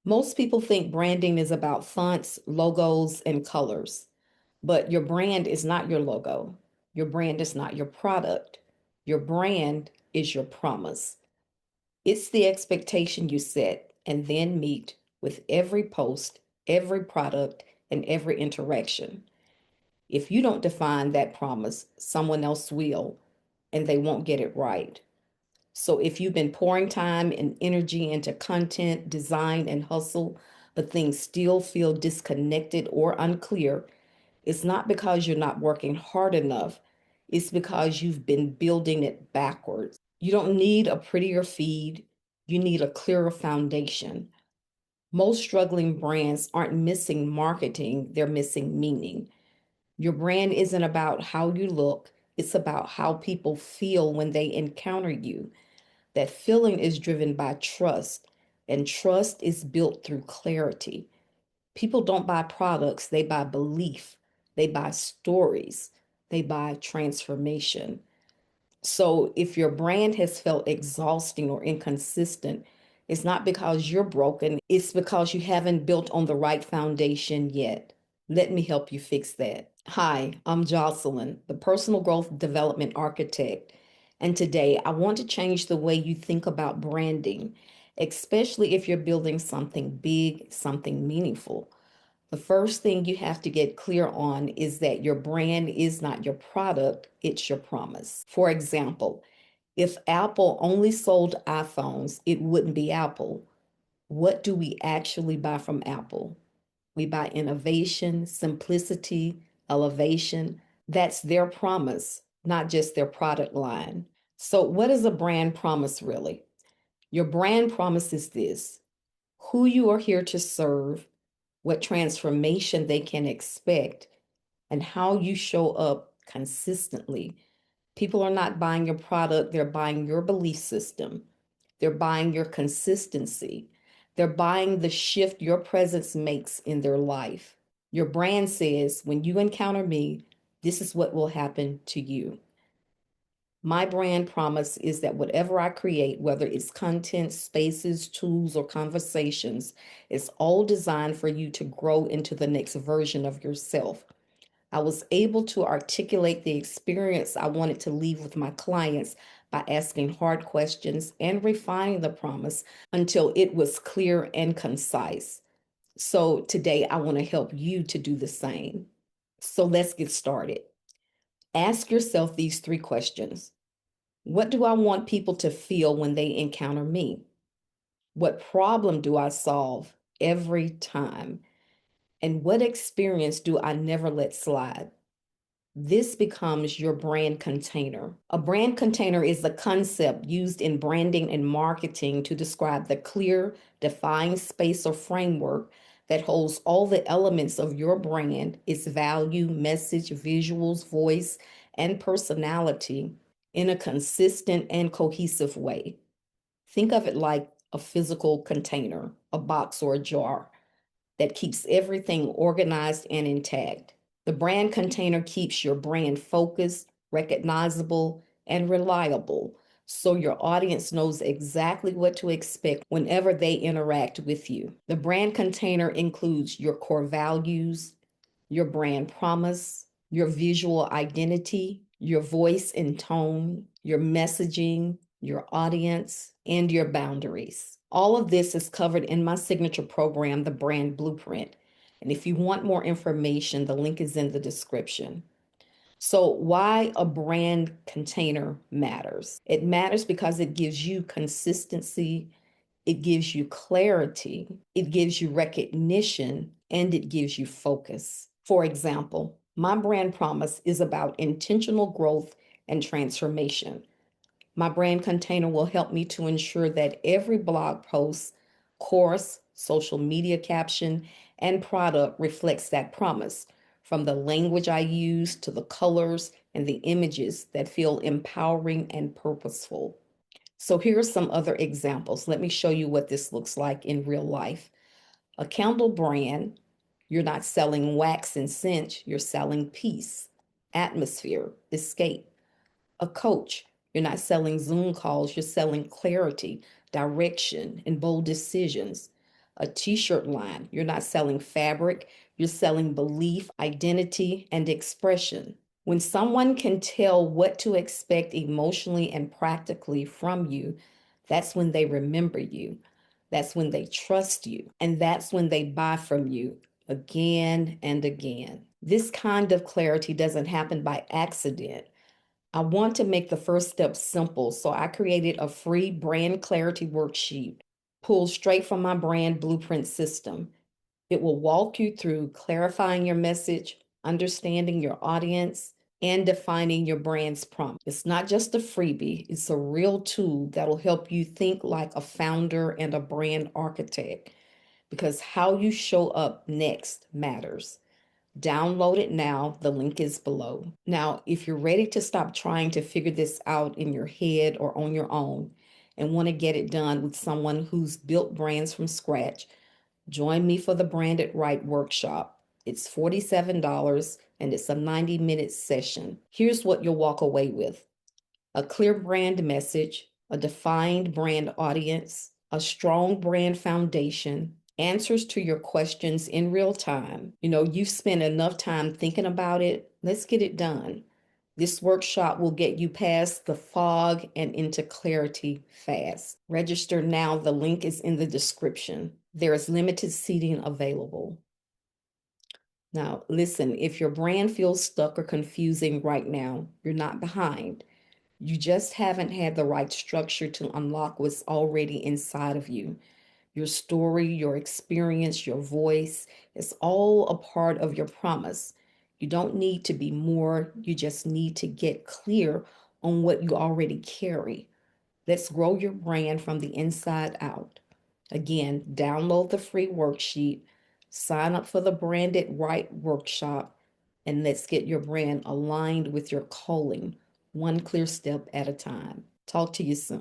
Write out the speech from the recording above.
Most people think branding is about fonts, logos, and colors, but your brand is not your logo. Your brand is not your product. Your brand is your promise. It's the expectation you set and then meet with every post, every product, and every interaction. If you don't define that promise, someone else will, and they won't get it right. So if you've been pouring time and energy into content, design, and hustle, but things still feel disconnected or unclear, it's not because you're not working hard enough. It's because you've been building it backwards. You don't need a prettier feed. You need a clearer foundation. Most struggling brands aren't missing marketing, they're missing meaning. Your brand isn't about how you look, it's about how people feel when they encounter you. That feeling is driven by trust, and trust is built through clarity. People don't buy products, they buy belief, they buy stories, they buy transformation. So if your brand has felt exhausting or inconsistent, it's not because you're broken, it's because you haven't built on the right foundation yet. Let me help you fix that. Hi, I'm Jocelyn, the personal growth development architect. And today I want to change the way you think about branding, especially if you're building something big, something meaningful. The first thing you have to get clear on is that your brand is not your product, it's your promise. For example, if Apple only sold iPhones, it wouldn't be Apple. What do we actually buy from Apple? We buy innovation, simplicity, elevation. That's their promise, not just their product line. So, what is a brand promise really? Your brand promise is this: who you are here to serve, what transformation they can expect, and how you show up consistently. People are not buying your product, they're buying your belief system. They're buying your consistency. They're buying the shift your presence makes in their life. Your brand says, when you encounter me, this is what will happen to you. My brand promise is that whatever I create, whether it's content, spaces, tools, or conversations, is all designed for you to grow into the next version of yourself. I was able to articulate the experience I wanted to leave with my clients by asking hard questions and refining the promise until it was clear and concise. So today I want to help you to do the same. So let's get started. Ask yourself these three questions. What do I want people to feel when they encounter me? What problem do I solve every time? And what experience do I never let slide? This becomes your brand container. A brand container is the concept used in branding and marketing to describe the clear, defined space or framework that holds all the elements of your brand, its value, message, visuals, voice, and personality in a consistent and cohesive way. Think of it like a physical container, a box or a jar that keeps everything organized and intact. The brand container keeps your brand focused, recognizable, and reliable so your audience knows exactly what to expect whenever they interact with you. The brand container includes your core values, your brand promise, your visual identity, your voice and tone, your messaging, your audience, and your boundaries. All of this is covered in my signature program, The Brand Blueprint. And if you want more information, the link is in the description. So, why a brand container matters? It matters because it gives you consistency, it gives you clarity, it gives you recognition, and it gives you focus. For example, my brand promise is about intentional growth and transformation. My brand container will help me to ensure that every blog post, course, social media caption, and product reflects that promise, from the language I use to the colors and the images that feel empowering and purposeful. So here are some other examples. Let me show you what this looks like in real life. A candle brand, you're not selling wax and scent, you're selling peace, atmosphere, escape. A coach, you're not selling Zoom calls, you're selling clarity, direction, and bold decisions. a t-shirt line. You're not selling fabric, you're selling belief, identity, and expression. When someone can tell what to expect emotionally and practically from you, that's when they remember you. That's when they trust you. And that's when they buy from you again and again. This kind of clarity doesn't happen by accident. I want to make the first step simple, so I created a free brand clarity worksheet pulled straight from my brand blueprint system. It will walk you through clarifying your message, understanding your audience, and defining your brand's promise. It's not just a freebie, it's a real tool that'll help you think like a founder and a brand architect because how you show up next matters. Download it now. The link is below. Now, if you're ready to stop trying to figure this out in your head or on your own and want to get it done with someone who's built brands from scratch, join me for the Brand It Right workshop. It's $47 and it's a 90-minute session. Here's what you'll walk away with: a clear brand message, a defined brand audience, a strong brand foundation, answers to your questions in real time. You've spent enough time thinking about it. Let's get it done. This workshop will get you past the fog and into clarity fast. Register now. The link is in the description. There is limited seating available. Now, listen, if your brand feels stuck or confusing right now, you're not behind. You just haven't had the right structure to unlock what's already inside of you. Your story, your experience, your voice, it's all a part of your promise. You don't need to be more, you just need to get clear on what you already carry. Let's grow your brand from the inside out. Again, download the free worksheet, sign up for the Brand It Right workshop, and let's get your brand aligned with your calling, one clear step at a time. Talk to you soon.